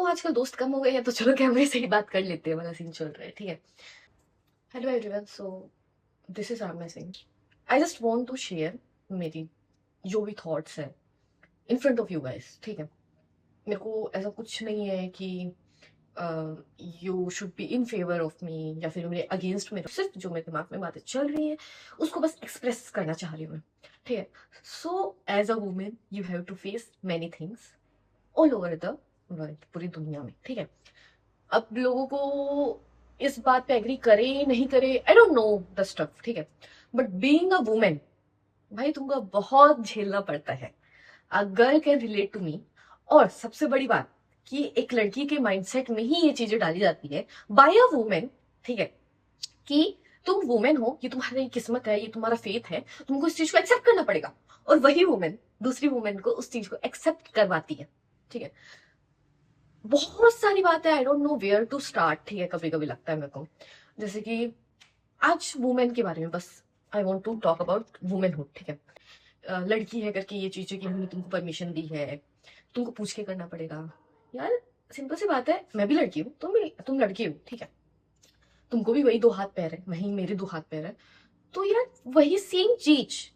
आजकल दोस्त कम हो गए हैं तो चलो कैमरे से ही बात कर लेते हैं वाला सीन चल रहा है। ठीक है। Hello everyone, so this is Aarna Singh. I just want to share मेरी जो भी थॉट्स है in front of you guys. ठीक है। मेरे को ऐसा कुछ नहीं है कि you should be in favour of me या फिर मेरे अगेंस्ट में। सिर्फ जो मेरे दिमाग में बातें चल रही हैं उसको बस एक्सप्रेस करना चाह रही हूँ मैं। ठीक है। So as a women you have to face many things all over the world, पूरी दुनिया में। ठीक है। अब लोगों को इस बात पे एग्री करे नहीं करे, आई डोंट नो द स्टफ। ठीक है। बट बीइंग अ वुमेन, भाई तुमको बहुत झेलना पड़ता है। A girl can relate to me. और सबसे बड़ी बात कि एक लड़की के माइंडसेट में ही ये चीजें डाली जाती है बाय अ वुमेन। ठीक है। कि तुम वुमेन हो, ये तुम्हारी किस्मत है, ये तुम्हारा फेथ है, तुमको इस चीज को एक्सेप्ट करना पड़ेगा। और वही वुमेन दूसरी वुमेन को उस चीज को एक्सेप्ट करवाती है। ठीक है। बहुत सारी बातें, I don't know where to start. ठीक है। कभी कभी लगता है मेरे को जैसे कि आज वुमेन के बारे में बस I want to talk about womanhood. ठीक है। लड़की है करके ये चीजें कि हमने तुमको परमिशन दी है, तुमको पूछ के करना पड़ेगा। यार सिंपल सी बात है, मैं भी लड़की हूँ, तुम लड़की हो। ठीक है। तुमको भी वही दो हाथ पैर है, वही मेरे दो हाथ पैर है। तो यार वही सेम चीज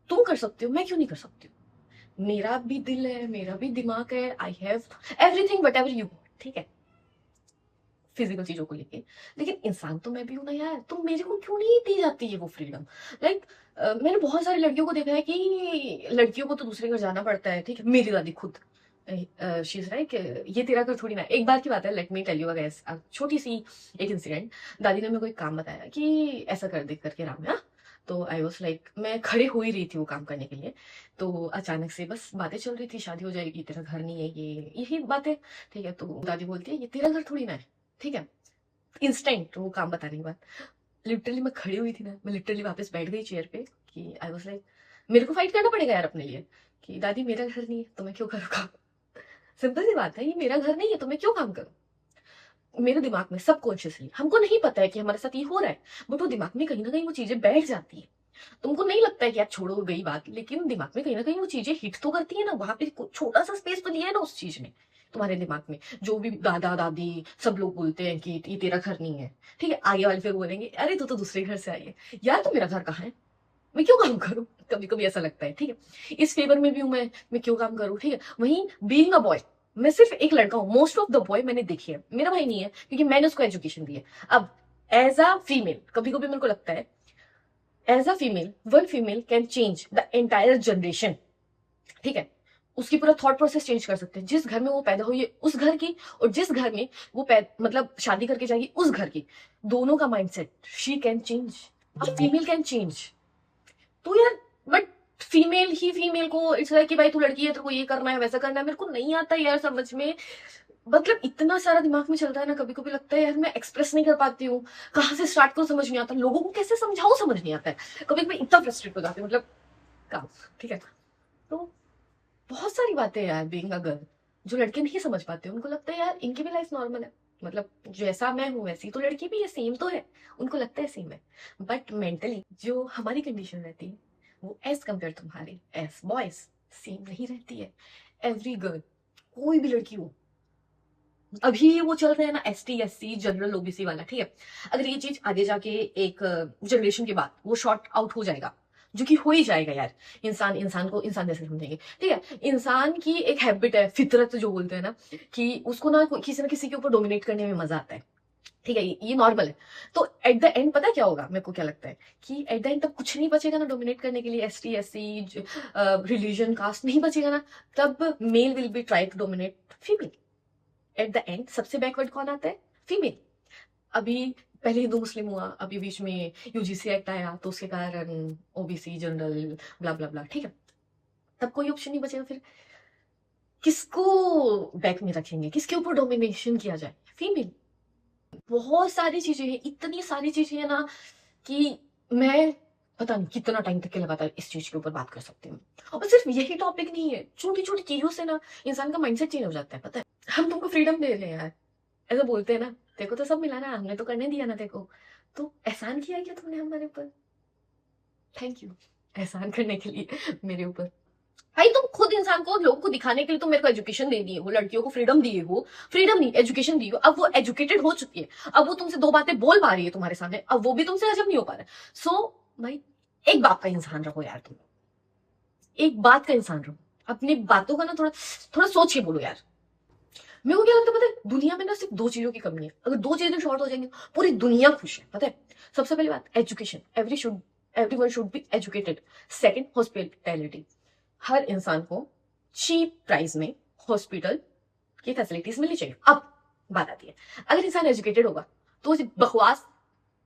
तुम कर सकते हो, मैं क्यों नहीं कर सकती हूँ? मेरा भी दिल है, मेरा भी दिमाग है, I have everything what ever you. ठीक है। फिजिकल चीजों को लेके। लेकिन इंसान तो मैं भी हूं ना यार, तो मेरे को क्यों नहीं दी जाती है वो फ्रीडम? लाइक मैंने बहुत सारी लड़कियों को देखा है कि लड़कियों को तो दूसरे घर जाना पड़ता है। ठीक है। मेरी दादी खुद शी इज लाइक, ये तेरा घर थोड़ी ना है। एक बार की बात है, let me tell you a छोटी सी एक इंसिडेंट। दादी ने मेरे को एक काम बताया कि ऐसा कर दे करके राम है। तो आई वॉज लाइक, मैं खड़े हो ही रही थी वो काम करने के लिए। तो अचानक से बस बातें चल रही थी, शादी हो जाएगी, तेरा घर नहीं है, ये यही बातें। ठीक है। तो दादी बोलती है ये तेरा घर थोड़ी ना है। ठीक है। इंस्टेंट वो काम बताने के बाद लिटरली मैं खड़ी हुई थी ना, मैं लिटरली वापस बैठ गई चेयर पे कि आई वाज लाइक, मेरे को फाइट करना पड़ेगा यार अपने लिए कि दादी मेरा घर नहीं है तो मैं क्यों करूँ काम। सिंपल सी बात है, ये मेरा घर नहीं है तो मैं क्यों काम करूँ। मेरे दिमाग में सबकॉन्शियसली हमको नहीं पता है कि हमारे साथ ये हो रहा है, बट वो दिमाग में कहीं ना कहीं वो चीजें बैठ जाती है। तुमको नहीं लगता है कि यार छोड़ो गई बात, लेकिन दिमाग में कहीं ना कहीं वो चीजें हिट तो करती है ना। वहां पे छोटा सा स्पेस तो लिया है ना उस चीज ने तुम्हारे दिमाग में। जो भी दादा दादी सब लोग बोलते हैं कि ये तेरा घर नहीं है। ठीक है। आगे वाले फिर बोलेंगे अरे तू तो दूसरे घर से आई है। यार तो मेरा घर कहाँ है, मैं क्यों काम करूं? कभी कभी ऐसा लगता है। ठीक है। इस फेवर में भी हूं मैं क्यों काम करूं? ठीक है। वहीं बीइंग अ बॉय, मैं सिर्फ एक लड़का हूं, मोस्ट ऑफ द बॉय मैंने देखी है, मेरा भाई नहीं है क्योंकि मैंने उसको एजुकेशन दी है। अब एज अ फीमेल कभी कभी मेरे को लगता है, as a female one female can change the entire generation. ठीक है। उसकी पूरा थॉट प्रोसेस चेंज कर सकते हैं। जिस घर में वो पैदा हुई है उस घर की, और जिस घर में वो मतलब शादी करके जाएगी उस घर की, दोनों का mindset she can change, a female can change. तो यार बट फीमेल ही फीमेल को इट्स लाइक कि भाई तू लड़की है, तेरे को ये करना है वैसा करना है। मेरे को नहीं आता यार समझ में। मतलब इतना सारा दिमाग में चलता है ना, कभी कभी लगता है यार मैं एक्सप्रेस नहीं कर पाती हूँ, कहाँ से स्टार्ट करूँ समझ नहीं आता, लोगों को कैसे समझाऊं समझ नहीं आता है। कभी कभी इतना फ्रस्ट्रेट हो जाती हूँ, मतलब काम। ठीक है। तो बहुत सारी बातें हैं यार बीइंग अ गर्ल जो लड़के नहीं समझ पाते। उनको लगता है यार इनकी भी लाइफ नॉर्मल है, मतलब जैसा मैं हूं वैसी तो लड़की भी है, सेम तो है। उनको लगता है सेम है। बट मेंटली जो हमारी कंडीशन रहती है वो एज कम्पेयर तुम्हारी एज बॉयज सेम नहीं रहती है। एवरी गर्ल, कोई भी लड़की हो, अभी वो चल रहे हैं ना ST SC जनरल OBC वाला। ठीक है। अगर ये चीज आगे जाके एक जनरेशन के बाद वो शॉर्ट आउट हो जाएगा, जो कि हो ही जाएगा यार। इंसान इंसान को इंसान जैसे समझेंगे। ठीक है। इंसान की एक हैबिट है, फितरत जो बोलते हैं ना, कि उसको ना किसी के ऊपर डोमिनेट करने में मजा आता है। ठीक है। ये नॉर्मल है। तो एट द एंड पता क्या होगा, मेरे को क्या लगता है कि एट द एंड तब कुछ नहीं बचेगा ना डोमिनेट करने के लिए। ST SC रिलीजन कास्ट नहीं बचेगा ना, तब male will be try to dominate female. At the end सबसे बैकवर्ड कौन आता है? फीमेल। अभी पहले हिंदू मुस्लिम हुआ, अभी बीच में UGC एक्ट आया तो उसके कारण OBC जनरल ब्ला ब्ला ब्ला। ठीक है। तब कोई ऑप्शन नहीं बचेगा फिर। किसको बैक में रखेंगे, किसके ऊपर डोमिनेशन किया जाए? फीमेल। बहुत सारी चीजें हैं, इतनी सारी चीजें है ना कि मैं पता नहीं कितना टाइम तक के लगातार इस चीज के ऊपर बात कर सकती हूँ। और सिर्फ यही टॉपिक नहीं है, छोटी छोटी चीजों से ना इंसान का माइंडसेट चेंज हो जाता है। पता है, हम तुमको फ्रीडम दे रहे हैं यार, ऐसा बोलते हैं ना, तेको तो सब मिला ना, हमने तो करने दिया ना तेको, तो एहसान किया क्या तुमने हमारे ऊपर? थैंक यू एहसान करने के लिए मेरे ऊपर। भाई तुम खुद इंसान को, लोगों को दिखाने के लिए तुम मेरे को एजुकेशन दे दिए हो, लड़कियों को फ्रीडम दिए हो, फ्रीडम नहीं एजुकेशन दी हो, अब वो एजुकेटेड हो चुकी है, अब वो तुमसे दो बातें बोल पा रही है तुम्हारे सामने, अब वो भी तुमसे हजम नहीं हो पा रहा है। सो भाई एक बात का इंसान रहो यार, तुम एक बात का इंसान रहो, अपनी बातों का ना थोड़ा थोड़ा सोच के बोलो यार। मेरे को क्या लगता है पता है, दुनिया में ना सिर्फ दो चीजों की कमी है, अगर दो चीजें शॉर्ट हो जाएंगी पूरी दुनिया खुश है, पता है। सबसे पहली बात education, everyone should be educated. Second hospitality, हर इंसान को चीप प्राइस में हॉस्पिटल की फैसिलिटीज मिलनी चाहिए। अब बात आती है, अगर इंसान एजुकेटेड होगा तो वो बकवास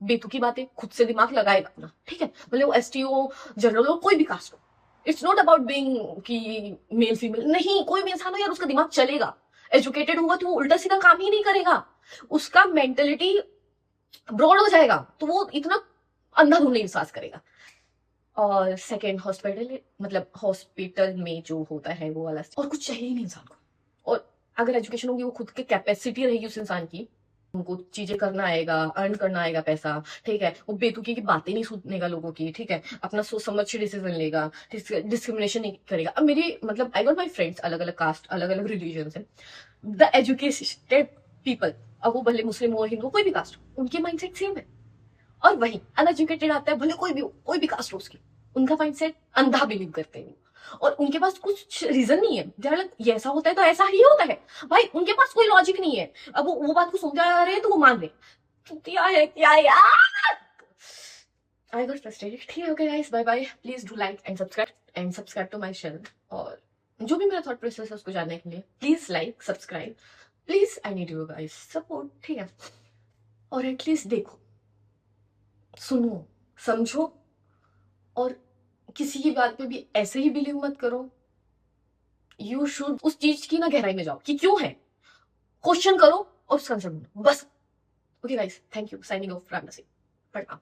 बेतुकी बातें खुद से दिमाग लगाएगा अपना, ठीक है, भले वो एसटीओ जनरल हो, कोई भी कास्ट हो। इट्स नॉट अबाउट बीइंग कि मेल फीमेल, नहीं, कोई भी इंसान हो यार, उसका दिमाग चलेगा। एजुकेटेड होगा तो वो उल्टा सीधा काम ही नहीं करेगा, उसका मेंटेलिटी ब्रॉड हो जाएगा, तो वो इतना अंधाधुंध नहीं विश्वास करेगा। और सेकेंड हॉस्पिटल, मतलब हॉस्पिटल में जो होता है वो वाला, और कुछ चाहिए ही नहीं इंसान को। और अगर एजुकेशन होगी, वो खुद की कैपेसिटी रहेगी उस इंसान की, उनको चीजें करना आएगा, अर्न करना आएगा पैसा, ठीक है, वो बेतुकी की बातें नहीं सुनेगा लोगों की, ठीक है, अपना सोच समझ के डिसीजन लेगा, डिस्क्रिमिनेशन नहीं करेगा। अब मेरी मतलब आई गॉट माई फ्रेंड्स अलग अलग कास्ट, अलग अलग रिलीजन से, द एजुकेटेड पीपल, अब वो भले मुस्लिम हो, हिंदू, कोई भी कास्ट, उनके माइंडसेट सेम है। और वही अनएजुकेटेड आता है, भले कोई भी हो, कोई भी कास्ट हो उसकी, उनका माइंडसेट अंधा बिलीव करते हैं, और उनके पास कुछ रीजन नहीं है, ये ऐसा होता है तो ऐसा ही होता है, भाई उनके पास कोई लॉजिक नहीं है। अब वो बात को सुनते आ रहे हैं तो वो मान रहे, तो क्या है क्या यार। आई गॉट फ्रस्ट्रेटेड, ठीक है, okay guys, bye bye, please do like and subscribe to my channel. और जो भी मेरा थॉट प्रोसेस है उसको जानने के लिए please like subscribe, please I need you guys support, ठीक है, और एटलीस्ट देखो, सुनो, समझो, और किसी की बात पे भी ऐसे ही बिलीव मत करो। यू शुड उस चीज की ना गहराई में जाओ कि क्यों है, क्वेश्चन करो और उसका आंसर ढूंढो बस। Okay guys, thank you, signing off, Ram नसीब, प्रणाम।